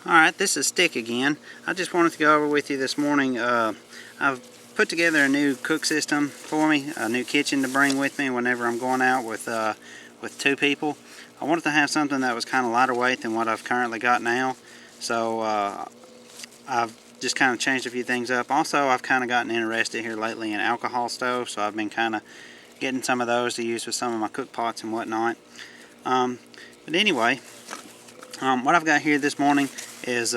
Alright, this is Stick again. I just wanted to go over with you this morning. I've put together a new cook system for me, a new kitchen to bring with me whenever I'm going out with two people. I wanted to have something that was kind of lighter weight than what I've currently got now. So I've just kind of changed a few things up. Also, I've kind of gotten interested here lately in alcohol stoves, so I've been kind of getting some of those to use with some of my cook pots and whatnot. But anyway, what I've got here this morning is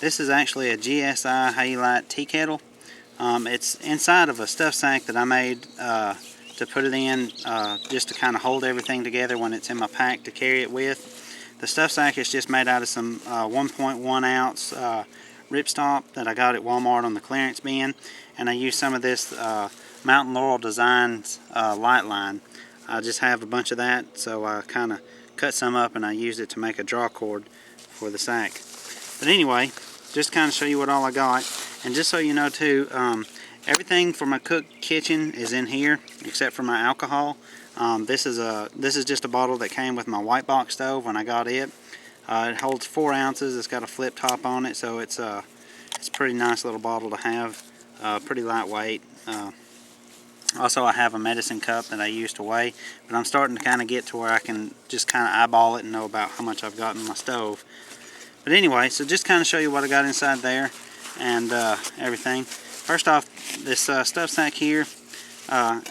this is actually a GSI Halulite tea kettle. It's inside of a stuff sack that I made to put it in just to kind of hold everything together when it's in my pack to carry it with. The stuff sack is just made out of some 1.1 ounce ripstop that I got at Walmart on the clearance bin, and I used some of this Mountain Laurel Designs light line. I just have a bunch of that, so I kind of cut some up and I used it to make a draw cord for the sack. But anyway, just kind of show you what all I got, and just so you know too, everything for my cook kitchen is in here except for my alcohol. This is just a bottle that came with my white box stove when I got it. It holds 4 ounces. It's got a flip top on it, so it's a pretty nice little bottle to have. Pretty lightweight. Also, I have a medicine cup that I use to weigh, but I'm starting to kind of get to where I can just kind of eyeball it and know about how much I've got in my stove. But anyway, so just kind of show you what I got inside there and everything. First off, this stuff sack here, a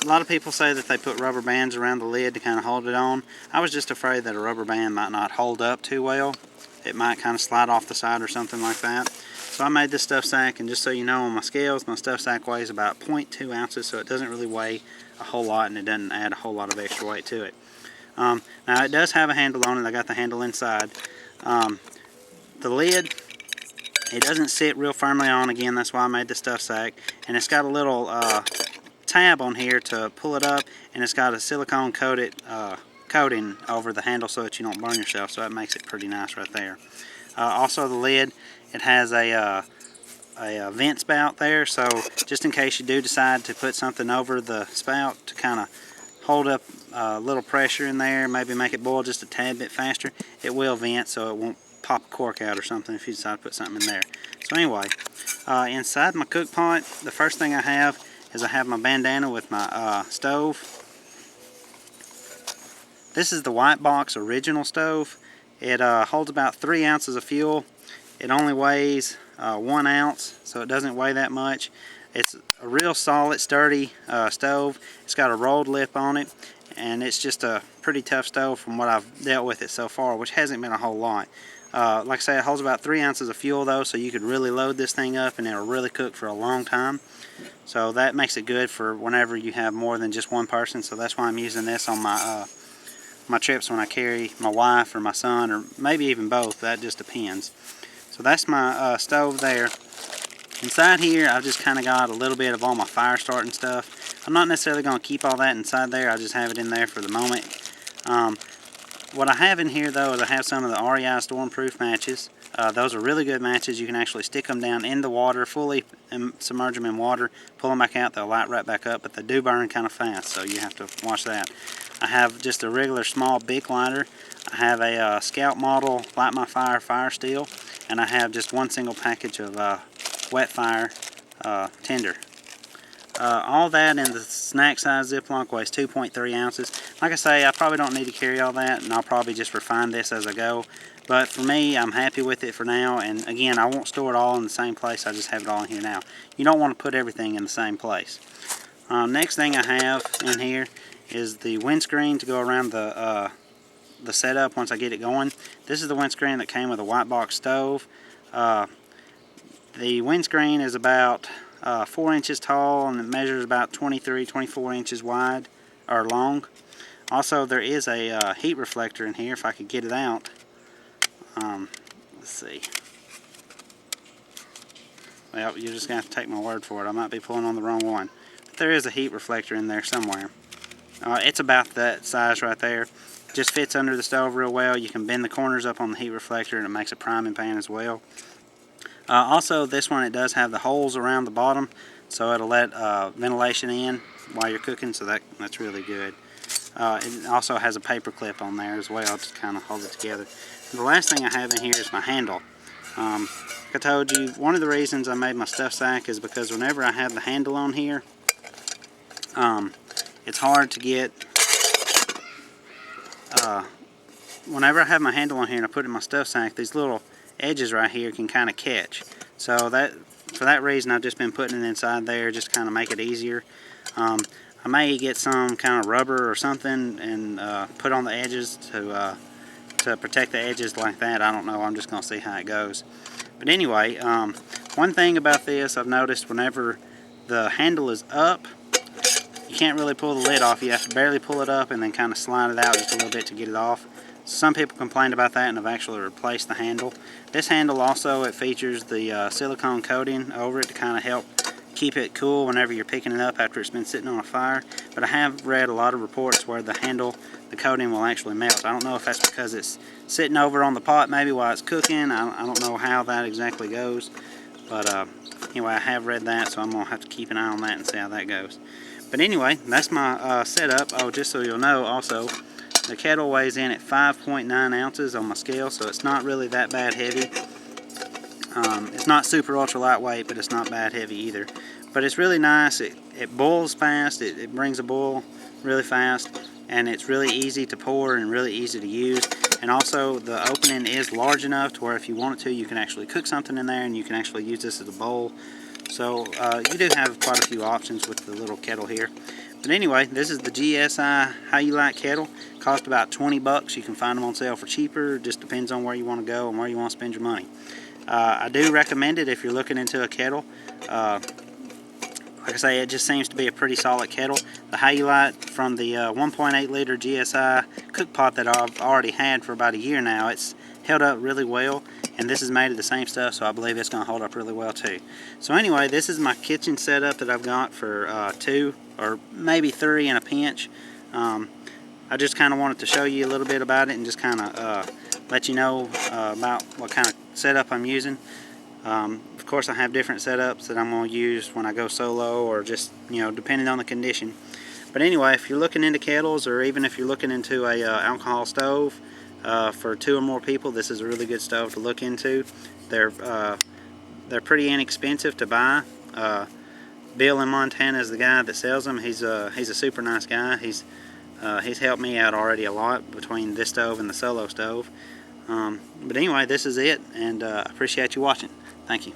lot of people say that they put rubber bands around the lid to kind of hold it on. I was just afraid that a rubber band might not hold up too well. It might kind of slide off the side or something like that. So I made this stuff sack, and just so you know, on my scales, my stuff sack weighs about 0.2 ounces, so it doesn't really weigh a whole lot, and it doesn't add a whole lot of extra weight to it. Now it does have a handle on it. I got the handle inside. The lid, it doesn't sit real firmly on. Again, that's why I made the stuff sack. And it's got a little tab on here to pull it up, and it's got a silicone coating over the handle so that you don't burn yourself, so that makes it pretty nice right there. Also, the lid, it has a vent spout there, so just in case you do decide to put something over the spout to kind of hold up a little pressure in there, maybe make it boil just a tad bit faster, it will vent so it won't pop a cork out or something if you decide to put something in there. So anyway, inside my cook pot, the first thing I have is I have my bandana with my stove. This is the white box original stove. It holds about 3 ounces of fuel. It only weighs 1 ounce, so it doesn't weigh that much. It's a real solid, sturdy stove. It's got a rolled lip on it, and it's just a pretty tough stove from what I've dealt with it so far, which hasn't been a whole lot. Like I say, it holds about 3 ounces of fuel though, so you could really load this thing up and it'll really cook for a long time. So that makes it good for whenever you have more than just one person, so that's why I'm using this on my trips when I carry my wife or my son, or maybe even both. That just depends. So that's my stove there. Inside here, I've just kind of got a little bit of all my fire starting stuff. I'm not necessarily going to keep all that inside there. I just have it in there for the moment. What I have in here though is I have some of the REI Stormproof matches. Those are really good matches. You can actually stick them down in the water, fully submerge them in water, pull them back out, they'll light right back up, but they do burn kind of fast, so you have to watch that. I have just a regular small Bic lighter. I have a Scout model Light My Fire fire steel, and I have just one single package of wet fire tinder. All that in the snack size Ziploc weighs 2.3 ounces. Like I say, I probably don't need to carry all that, and I'll probably just refine this as I go. But for me, I'm happy with it for now, and again, I won't store it all in the same place. I just have it all in here now. You don't want to put everything in the same place. Next thing I have in here is the windscreen to go around the setup once I get it going. This is the windscreen that came with a white box stove. The windscreen is about 4 inches tall, and it measures about 24 inches wide or long. Also, there is a heat reflector in here if I could get it out. Let's see. Well, you're just going to have to take my word for it. I might be pulling on the wrong one. But there is a heat reflector in there somewhere. It's about that size right there. Just fits under the stove real well. You can bend the corners up on the heat reflector, and it makes a priming pan as well. Also, this one, it does have the holes around the bottom, so it'll let ventilation in while you're cooking, so that's really good. It also has a paper clip on there as well to kind of hold it together. The last thing I have in here is my handle. Like I told you, one of the reasons I made my stuff sack is because whenever I have the handle on here, it's hard to get, whenever I have my handle on here and I put it in my stuff sack, these little edges right here can kind of catch. So for that reason, I've just been putting it inside there just to kind of make it easier. I may get some kind of rubber or something and put on the edges to protect the edges like that. I don't know. I'm just going to see how it goes. But anyway, one thing about this I've noticed, whenever the handle is up, you can't really pull the lid off. You have to barely pull it up and then kind of slide it out just a little bit to get it off. Some people complained about that and have actually replaced the handle. This handle also, it features the silicone coating over it to kind of help keep it cool whenever you're picking it up after it's been sitting on a fire. But I have read a lot of reports where the handle, the coating will actually melt. I don't know if that's because it's sitting over on the pot maybe while it's cooking. I don't know how that exactly goes. But anyway, I have read that, so I'm going to have to keep an eye on that and see how that goes. But anyway, that's my setup. Oh, just so you'll know also, the kettle weighs in at 5.9 ounces on my scale, so it's not really that bad heavy. It's not super ultra lightweight, but it's not bad heavy either. But it's really nice. It boils fast. It brings a boil really fast, and it's really easy to pour and really easy to use. And also, the opening is large enough to where if you wanted to, you can actually cook something in there, and you can actually use this as a bowl. So you do have quite a few options with the little kettle here. But anyway, this is the GSI Halulite kettle. Cost about 20 bucks. You can find them on sale for cheaper. It just depends on where you want to go and where you want to spend your money. I do recommend it if you're looking into a kettle. Like I say, it just seems to be a pretty solid kettle. The Halulite from the 1.8 liter GSI cook pot that I've already had for about a year now, it's held up really well, and this is made of the same stuff, so I believe it's going to hold up really well too. So anyway, this is my kitchen setup that I've got for 2 or maybe 3 in a pinch. I just kind of wanted to show you a little bit about it and just kind of let you know about what kind of setup I'm using. Of course, I have different setups that I'm going to use when I go solo, or just, you know, depending on the condition. But anyway, if you're looking into kettles, or even if you're looking into a alcohol stove for 2 or more people, this is a really good stove to look into. They're pretty inexpensive to buy. Bill in Montana is the guy that sells them. He's a super nice guy. He's helped me out already a lot between this stove and the solo stove. But anyway, this is it, and I appreciate you watching. Thank you.